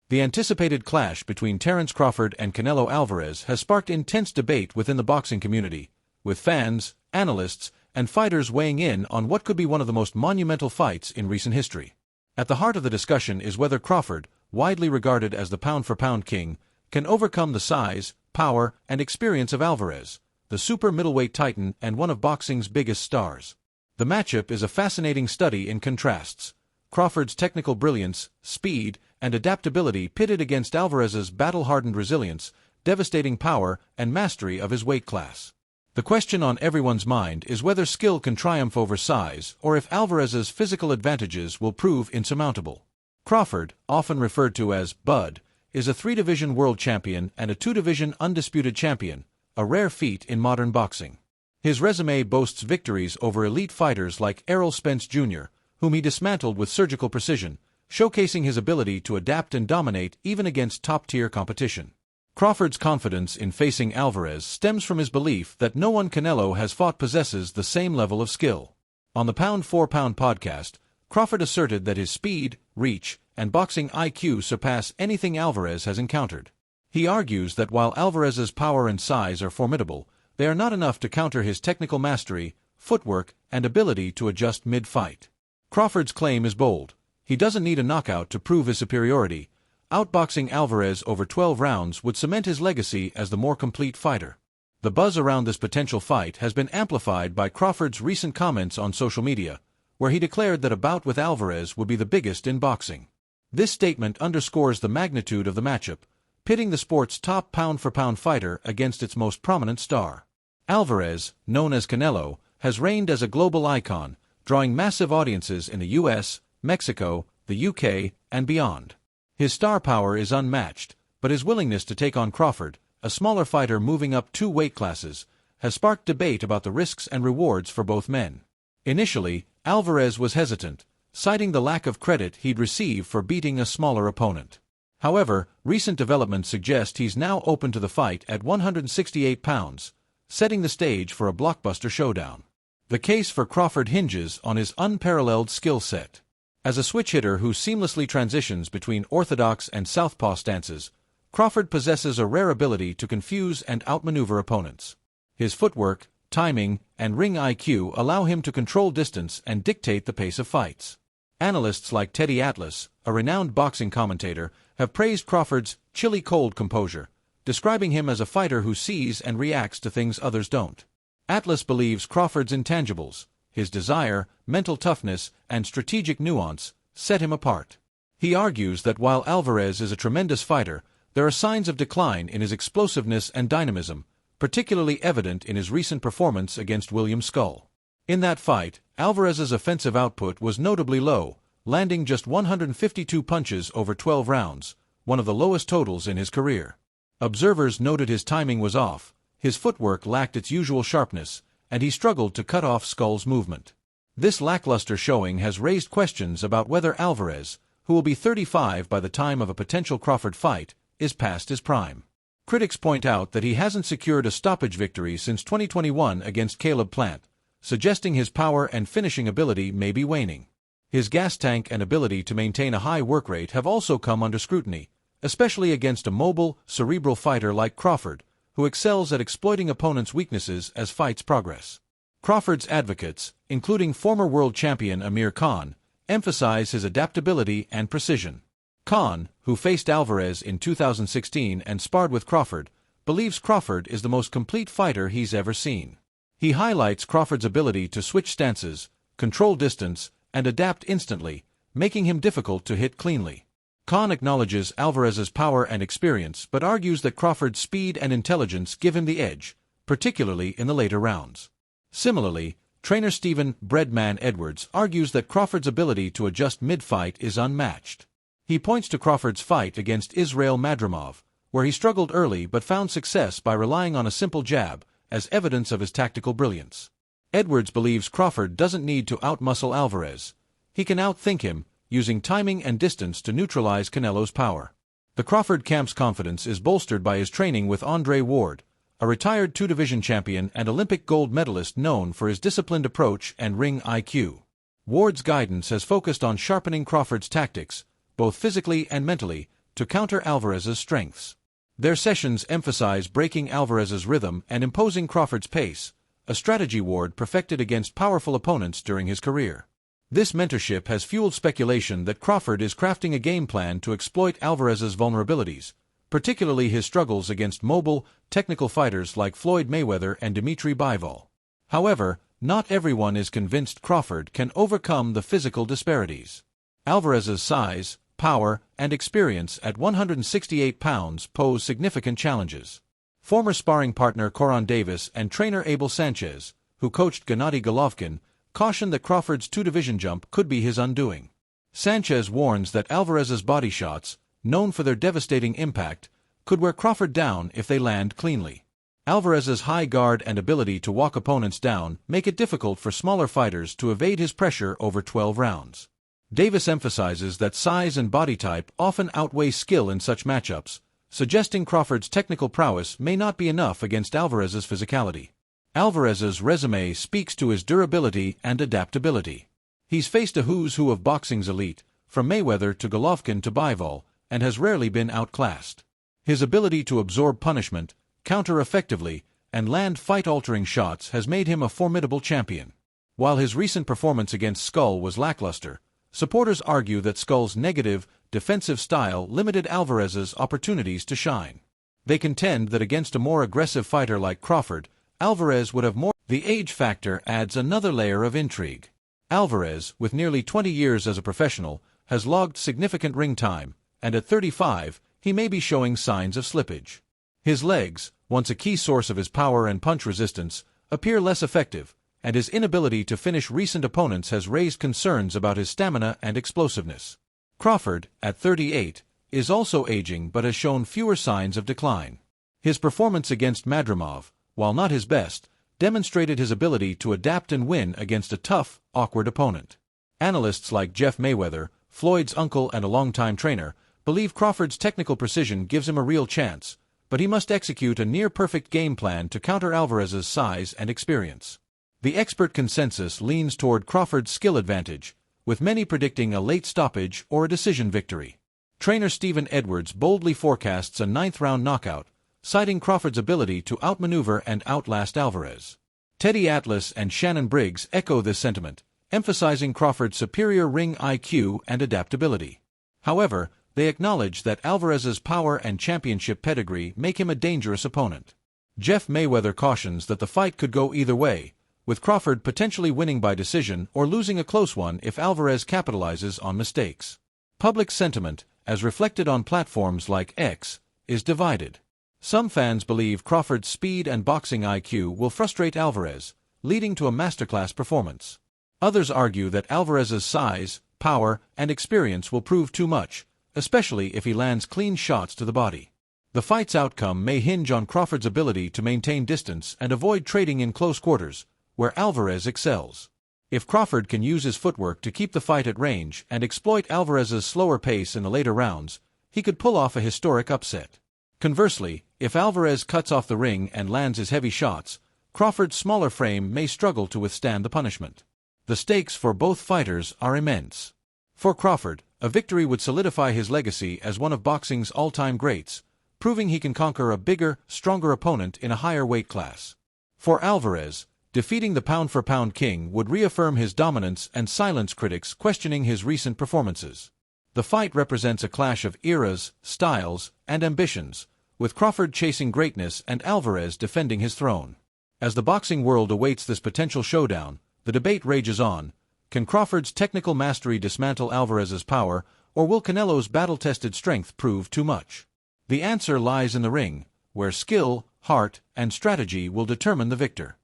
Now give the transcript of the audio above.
The anticipated clash between Terence Crawford and Canelo Alvarez has sparked intense debate within the boxing community, with fans, analysts, and fighters weighing in on what could be one of the most monumental fights in recent history. At the heart of the discussion is whether Crawford, widely regarded as the pound-for-pound king, can overcome the size, power, and experience of Alvarez, the super middleweight titan and one of boxing's biggest stars. The matchup is a fascinating study in contrasts. Crawford's technical brilliance, speed, and adaptability pitted against Alvarez's battle-hardened resilience, devastating power, and mastery of his weight class. The question on everyone's mind is whether skill can triumph over size or if Alvarez's physical advantages will prove insurmountable. Crawford, often referred to as Bud, is a 3-division world champion and a 2-division undisputed champion, a rare feat in modern boxing. His resume boasts victories over elite fighters like Errol Spence Jr., whom he dismantled with surgical precision, showcasing his ability to adapt and dominate even against top-tier competition. Crawford's confidence in facing Alvarez stems from his belief that no one Canelo has fought possesses the same level of skill. On the Pound for Pound podcast, Crawford asserted that his speed, reach, and boxing IQ surpass anything Alvarez has encountered. He argues that while Alvarez's power and size are formidable, they are not enough to counter his technical mastery, footwork, and ability to adjust mid-fight. Crawford's claim is bold. He doesn't need a knockout to prove his superiority. Outboxing Alvarez over 12 rounds would cement his legacy as the more complete fighter. The buzz around this potential fight has been amplified by Crawford's recent comments on social media, where he declared that a bout with Alvarez would be the biggest in boxing. This statement underscores the magnitude of the matchup, pitting the sport's top pound-for-pound fighter against its most prominent star. Alvarez, known as Canelo, has reigned as a global icon, drawing massive audiences in the US, Mexico, the UK, and beyond. His star power is unmatched, but his willingness to take on Crawford, a smaller fighter moving up 2 weight classes, has sparked debate about the risks and rewards for both men. Initially, Alvarez was hesitant, citing the lack of credit he'd receive for beating a smaller opponent. However, recent developments suggest he's now open to the fight at 168 pounds, setting the stage for a blockbuster showdown. The case for Crawford hinges on his unparalleled skill set. As a switch hitter who seamlessly transitions between orthodox and southpaw stances, Crawford possesses a rare ability to confuse and outmaneuver opponents. His footwork, timing, and ring IQ allow him to control distance and dictate the pace of fights. Analysts like Teddy Atlas, a renowned boxing commentator, have praised Crawford's chilly-cold composure, describing him as a fighter who sees and reacts to things others don't. Atlas believes Crawford's intangibles, his desire, mental toughness, and strategic nuance, set him apart. He argues that while Alvarez is a tremendous fighter, there are signs of decline in his explosiveness and dynamism, particularly evident in his recent performance against William Skull. In that fight, Alvarez's offensive output was notably low, landing just 152 punches over 12 rounds, one of the lowest totals in his career. Observers noted his timing was off, his footwork lacked its usual sharpness, and he struggled to cut off Skull's movement. This lackluster showing has raised questions about whether Alvarez, who will be 35 by the time of a potential Crawford fight, is past his prime. Critics point out that he hasn't secured a stoppage victory since 2021 against Caleb Plant, suggesting his power and finishing ability may be waning. His gas tank and ability to maintain a high work rate have also come under scrutiny, especially against a mobile, cerebral fighter like Crawford, who excels at exploiting opponents' weaknesses as fights progress. Crawford's advocates, including former world champion Amir Khan, emphasize his adaptability and precision. Khan, who faced Alvarez in 2016 and sparred with Crawford, believes Crawford is the most complete fighter he's ever seen. He highlights Crawford's ability to switch stances, control distance, and adapt instantly, making him difficult to hit cleanly. Khan acknowledges Alvarez's power and experience but argues that Crawford's speed and intelligence give him the edge, particularly in the later rounds. Similarly, trainer Stephen "Breadman" Edwards argues that Crawford's ability to adjust mid-fight is unmatched. He points to Crawford's fight against Israil Madrimov, where he struggled early but found success by relying on a simple jab, as evidence of his tactical brilliance. Edwards believes Crawford doesn't need to outmuscle Alvarez. He can outthink him, using timing and distance to neutralize Canelo's power. The Crawford camp's confidence is bolstered by his training with Andre Ward, a retired 2-division champion and Olympic gold medalist known for his disciplined approach and ring IQ. Ward's guidance has focused on sharpening Crawford's tactics, both physically and mentally, to counter Alvarez's strengths. Their sessions emphasize breaking Alvarez's rhythm and imposing Crawford's pace, a strategy Ward perfected against powerful opponents during his career. This mentorship has fueled speculation that Crawford is crafting a game plan to exploit Alvarez's vulnerabilities, particularly his struggles against mobile, technical fighters like Floyd Mayweather and Dimitri Bivol. However, not everyone is convinced Crawford can overcome the physical disparities. Alvarez's size, power, and experience at 168 pounds pose significant challenges. Former sparring partner Coron Davis and trainer Abel Sanchez, who coached Gennady Golovkin, cautioned that Crawford's two-division jump could be his undoing. Sanchez warns that Alvarez's body shots, known for their devastating impact, could wear Crawford down if they land cleanly. Alvarez's high guard and ability to walk opponents down make it difficult for smaller fighters to evade his pressure over 12 rounds. Davis emphasizes that size and body type often outweigh skill in such matchups, suggesting Crawford's technical prowess may not be enough against Alvarez's physicality. Alvarez's resume speaks to his durability and adaptability. He's faced a who's who of boxing's elite, from Mayweather to Golovkin to Bivol, and has rarely been outclassed. His ability to absorb punishment, counter effectively, and land fight-altering shots has made him a formidable champion. While his recent performance against Skull was lackluster, supporters argue that Skull's negative, defensive style limited Alvarez's opportunities to shine. They contend that against a more aggressive fighter like Crawford, Alvarez would have more. The age factor adds another layer of intrigue. Alvarez, with nearly 20 years as a professional, has logged significant ring time, and at 35, he may be showing signs of slippage. His legs, once a key source of his power and punch resistance, appear less effective, and his inability to finish recent opponents has raised concerns about his stamina and explosiveness. Crawford, at 38, is also aging but has shown fewer signs of decline. His performance against Madrimov, while not his best, demonstrated his ability to adapt and win against a tough, awkward opponent. Analysts like Jeff Mayweather, Floyd's uncle and a longtime trainer, believe Crawford's technical precision gives him a real chance, but he must execute a near-perfect game plan to counter Alvarez's size and experience. The expert consensus leans toward Crawford's skill advantage, with many predicting a late stoppage or a decision victory. Trainer Stephen Edwards boldly forecasts a ninth-round knockout, citing Crawford's ability to outmaneuver and outlast Alvarez. Teddy Atlas and Shannon Briggs echo this sentiment, emphasizing Crawford's superior ring IQ and adaptability. However, they acknowledge that Alvarez's power and championship pedigree make him a dangerous opponent. Jeff Mayweather cautions that the fight could go either way, with Crawford potentially winning by decision or losing a close one if Alvarez capitalizes on mistakes. Public sentiment, as reflected on platforms like X, is divided. Some fans believe Crawford's speed and boxing IQ will frustrate Alvarez, leading to a masterclass performance. Others argue that Alvarez's size, power, and experience will prove too much, especially if he lands clean shots to the body. The fight's outcome may hinge on Crawford's ability to maintain distance and avoid trading in close quarters, where Alvarez excels. If Crawford can use his footwork to keep the fight at range and exploit Alvarez's slower pace in the later rounds, he could pull off a historic upset. Conversely, if Alvarez cuts off the ring and lands his heavy shots, Crawford's smaller frame may struggle to withstand the punishment. The stakes for both fighters are immense. For Crawford, a victory would solidify his legacy as one of boxing's all-time greats, proving he can conquer a bigger, stronger opponent in a higher weight class. For Alvarez, defeating the pound-for-pound king would reaffirm his dominance and silence critics questioning his recent performances. The fight represents a clash of eras, styles, and ambitions, with Crawford chasing greatness and Alvarez defending his throne. As the boxing world awaits this potential showdown, the debate rages on. Can Crawford's technical mastery dismantle Alvarez's power, or will Canelo's battle-tested strength prove too much? The answer lies in the ring, where skill, heart, and strategy will determine the victor.